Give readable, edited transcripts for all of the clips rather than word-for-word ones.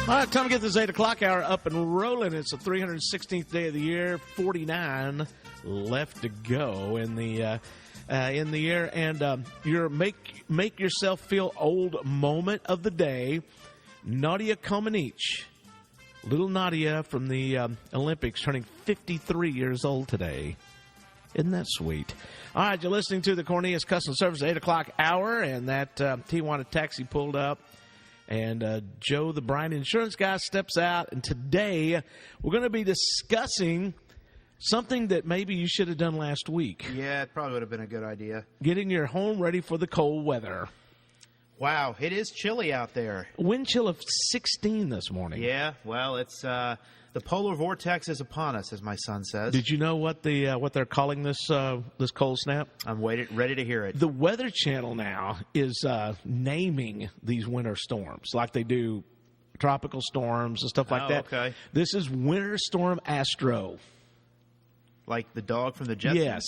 All right, time to get this 8 o'clock hour up and rolling. It's the 316th day of the year, 49 left to go in the year, and your make yourself feel old moment of the day. Nadia Comaneci, little Nadia from the Olympics, turning 53 years old today. Isn't that sweet? All right, you're listening to the Cornelius Custom Service 8 o'clock hour, and that Tijuana taxi pulled up. And Joe, the Bryant insurance guy, steps out. And today we're going to be discussing something that maybe you should have done last week. Yeah, it probably would have been a good idea. Getting your home ready for the cold weather. Wow, it is chilly out there. Wind chill of 16 this morning. Yeah, well, it's the polar vortex is upon us, as my son says. Did you know what they're calling this cold snap? I'm ready to hear it. The Weather Channel now is naming these winter storms like they do tropical storms and stuff like that. Okay. This is Winter Storm Astro. Like the dog from the Jetsons? Yes.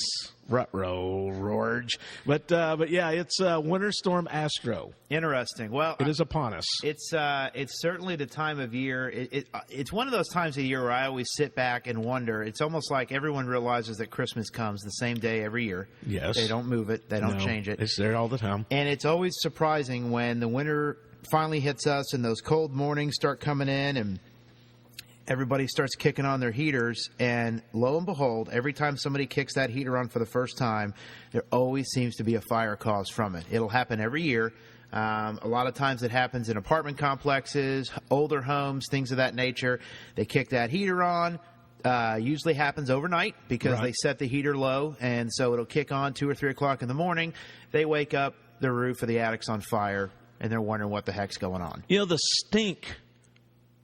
Ruh-roh, Rorge. But yeah, it's Winter Storm Astro. Interesting. Well, it is upon us. It's certainly the time of year. It's one of those times of year where I always sit back and wonder. It's almost like everyone realizes that Christmas comes the same day every year. Yes. They don't move it. They don't change it. It's there all the time. And it's always surprising when the winter finally hits us and those cold mornings start coming in and everybody starts kicking on their heaters, and lo and behold, every time somebody kicks that heater on for the first time, there always seems to be a fire cause from it. It'll happen every year. A lot of times it happens in apartment complexes, older homes, things of that nature. They kick that heater on. Usually happens overnight because they set the heater low, and so it'll kick on 2 or 3 o'clock in the morning. They wake up, the roof of the attic's on fire, and they're wondering what the heck's going on. You know, the stink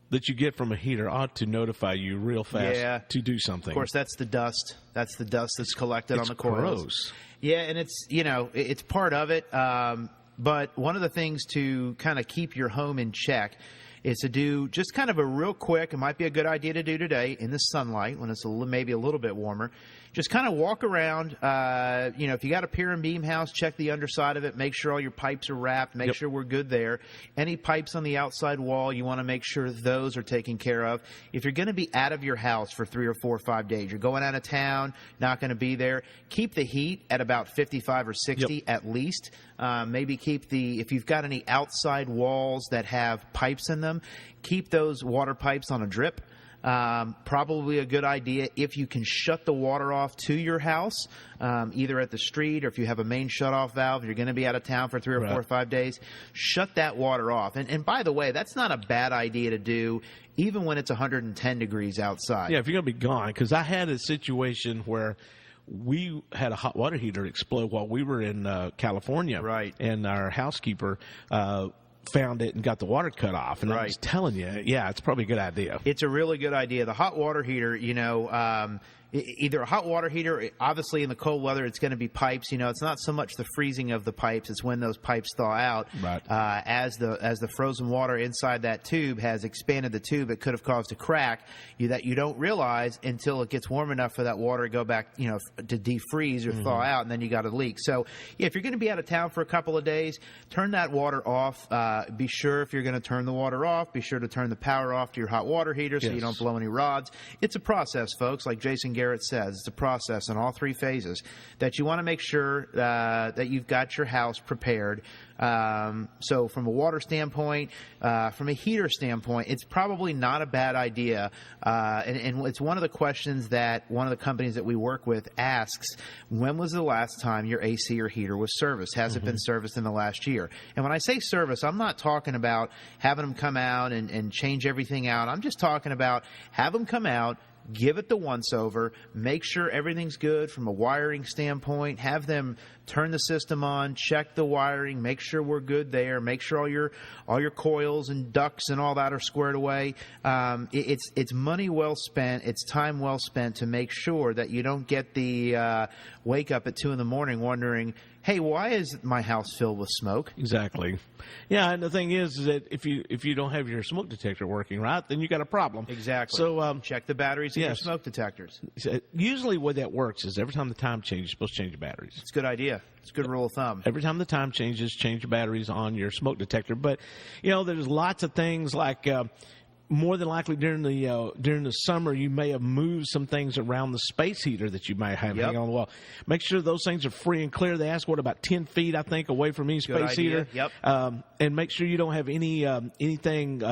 that you get from a heater ought to notify you real fast to do something. Of course, that's the dust. That's the dust that's collected on the coils. Gross. Yeah, and it's part of it. But one of the things to kind of keep your home in check is to do just kind of a real quick, it might be a good idea to do today in the sunlight when it's maybe a little bit warmer. Just kind of walk around. If you got a pier and beam house, check the underside of it. Make sure all your pipes are wrapped. Make sure we're good there. Any pipes on the outside wall, you want to make sure those are taken care of. If you're going to be out of your house for 3 or 4 or 5 days, you're going out of town, not going to be there, keep the heat at about 55 or 60 at least. Maybe keep if you've got any outside walls that have pipes in them, keep those water pipes on a drip. Probably a good idea if you can shut the water off to your house, either at the street or if you have a main shutoff valve, you're going to be out of town for 3 or 4 or 5 days, shut that water off. And by the way, that's not a bad idea to do even when it's 110 degrees outside. Yeah, if you're going to be gone, because I had a situation where we had a hot water heater explode while we were in California. Right. And our housekeeper found it and got the water cut off. And I was telling you, it's probably a good idea. It's a really good idea. The hot water heater, either a hot water heater, obviously in the cold weather, it's going to be pipes. It's not so much the freezing of the pipes. It's when those pipes thaw out. Right. As the frozen water inside that tube has expanded the tube, it could have caused a crack that you don't realize until it gets warm enough for that water to go back, to defreeze or thaw out, and then you got a leak. So, if you're going to be out of town for a couple of days, turn that water off. Be sure if you're going to turn the water off, be sure to turn the power off to your hot water heater so you don't blow any rods. It's a process, folks, like Jason Garrett says. It's a process in all 3 phases that you want to make sure that you've got your house prepared. So from a water standpoint, from a heater standpoint, it's probably not a bad idea. And it's one of the questions that one of the companies that we work with asks, when was the last time your AC or heater was serviced? Has it been serviced in the last year? And when I say service, I'm not talking about having them come out and change everything out. I'm just talking about have them come out, give it the once-over, make sure everything's good from a wiring standpoint, have them turn the system on, check the wiring, make sure we're good there, make sure all your coils and ducts and all that are squared away. It's money well spent, it's time well spent to make sure that you don't get the wake up at 2 in the morning wondering, hey, why is my house filled with smoke? Exactly. Yeah, and the thing is that if you don't have your smoke detector working right, then you got a problem. Exactly. So check the batteries in your smoke detectors. Usually, what that works is every time the time changes, you're supposed to change your batteries. It's a good idea. It's a good rule of thumb. Every time the time changes, change your batteries on your smoke detector. But there's lots of things like more than likely during the summer, you may have moved some things around the space heater that you might have hanging on the wall. Make sure those things are free and clear. They ask about 10 feet, I think, away from any space heater. Yep. And make sure you don't have anything,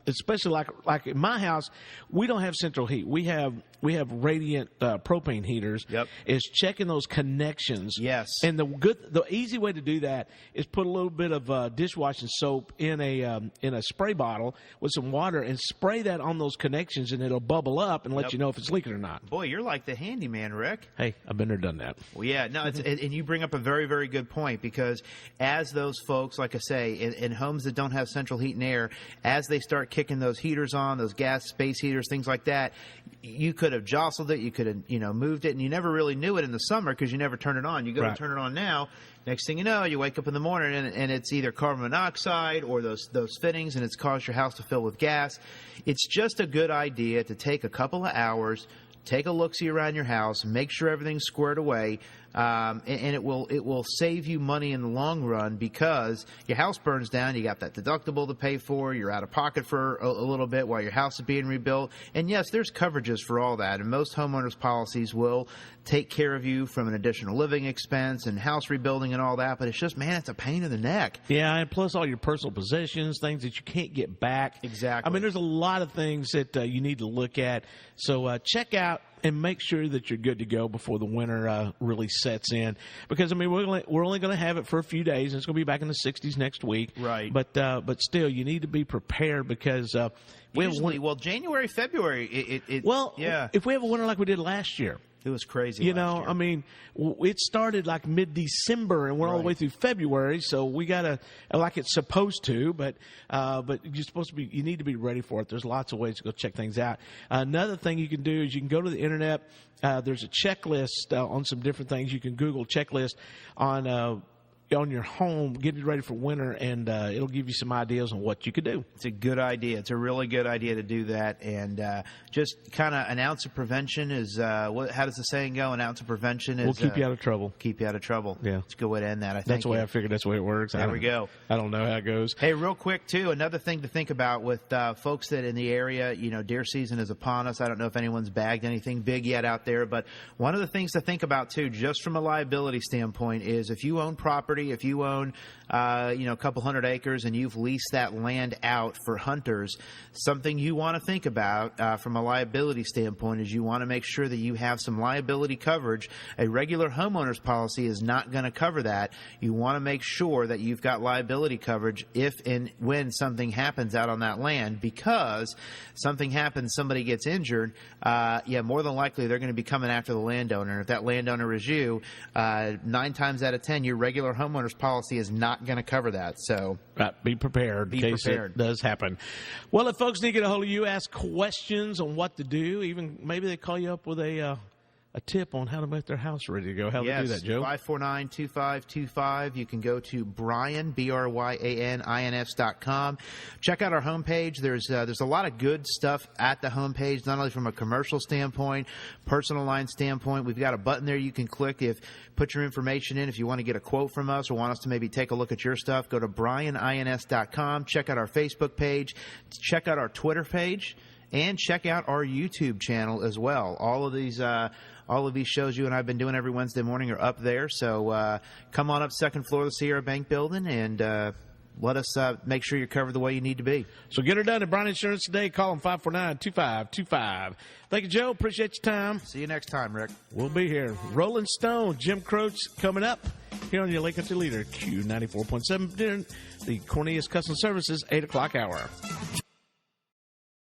especially like in my house, we don't have central heat. We have radiant propane heaters. Yep. Is checking those connections. Yes. And the easy way to do that is put a little bit of dishwashing soap in a spray bottle with some water and spray that on those connections, and it'll bubble up and let you know if it's leaking or not. Boy, you're like the handyman, Rick. Hey, I've been there, done that. Well, yeah, no, and you bring up a very, very good point, because as those folks, like I say, in homes that don't have central heat and air, as they start kicking those heaters on, those gas space heaters, things like that, you could have jostled it, you could have moved it, and you never really knew it in the summer because you never turned it on. You go to turn it on now. Next thing you know, you wake up in the morning and it's either carbon monoxide or those fittings, and it's caused your house to fill with gas. It's just a good idea to take a couple of hours, take a look-see around your house, make sure everything's squared away, and it will save you money in the long run, because your house burns down, you got that deductible to pay for, you're out of pocket for a little bit while your house is being rebuilt. And yes, there's coverages for all that, and most homeowners policies will take care of you from an additional living expense and house rebuilding and all that, but it's just, man, it's a pain in the neck. Yeah, and plus all your personal possessions, things that you can't get back. Exactly. I mean, there's a lot of things that you need to look at. So check out and make sure that you're good to go before the winter really sets in. Because, I mean, we're only going to have it for a few days, and it's going to be back in the 60s next week. Right. But still, you need to be prepared, because January, February, if we have a winter like we did last year, it was crazy. You know, I mean, it started like mid-December and went all the way through February, so we got to, like it's supposed to, but you're supposed to be, you need to be ready for it. There's lots of ways to go check things out. Another thing you can do is you can go to the internet. There's a checklist on some different things. You can Google checklist on your home, getting ready for winter, and it'll give you some ideas on what you could do. It's a good idea. It's a really good idea to do that. And just kind of an ounce of prevention is, how does the saying go? An ounce of prevention is... Will keep you out of trouble. Keep you out of trouble. Yeah. It's a good way to end that, I think. That's the way I figured that's the way it works. There we go. I don't know how it goes. Hey, real quick, too, another thing to think about with folks that in the area, deer season is upon us. I don't know if anyone's bagged anything big yet out there, but one of the things to think about, too, just from a liability standpoint, is if you own property, if you own a couple hundred acres and you've leased that land out for hunters, something you want to think about from a liability standpoint is you want to make sure that you have some liability coverage. A regular homeowner's policy is not going to cover that. You want to make sure that you've got liability coverage if and when something happens out on that land, because something happens, somebody gets injured, more than likely they're going to be coming after the landowner. And if that landowner is you, 9 times out of 10, your regular homeowner's policy is not going to cover that. So be prepared in case it does happen. Well, if folks need to get a hold of you, ask questions on what to do, even maybe they call you up with a tip on how to make their house ready to go. How to do that, Joe? 549-2525. You can go to Bryan, BRYANINS.com. Check out our homepage. There's a lot of good stuff at the homepage, not only from a commercial standpoint, personal line standpoint. We've got a button there you can click. Put your information in. If you want to get a quote from us or want us to maybe take a look at your stuff, go to BryanINS.com. Check out our Facebook page. Check out our Twitter page. And check out our YouTube channel as well. All of these shows you and I have been doing every Wednesday morning are up there. So come on up, second floor of the Sierra Bank building, and let us make sure you're covered the way you need to be. So get her done at Bryan Insurance today. Call them 549-2525. Thank you, Joe. Appreciate your time. See you next time, Rick. We'll be here. Rolling Stone, Jim Croce coming up here on your Lake Country Leader, Q94.7, the Cornelius Custom Services 8 o'clock hour.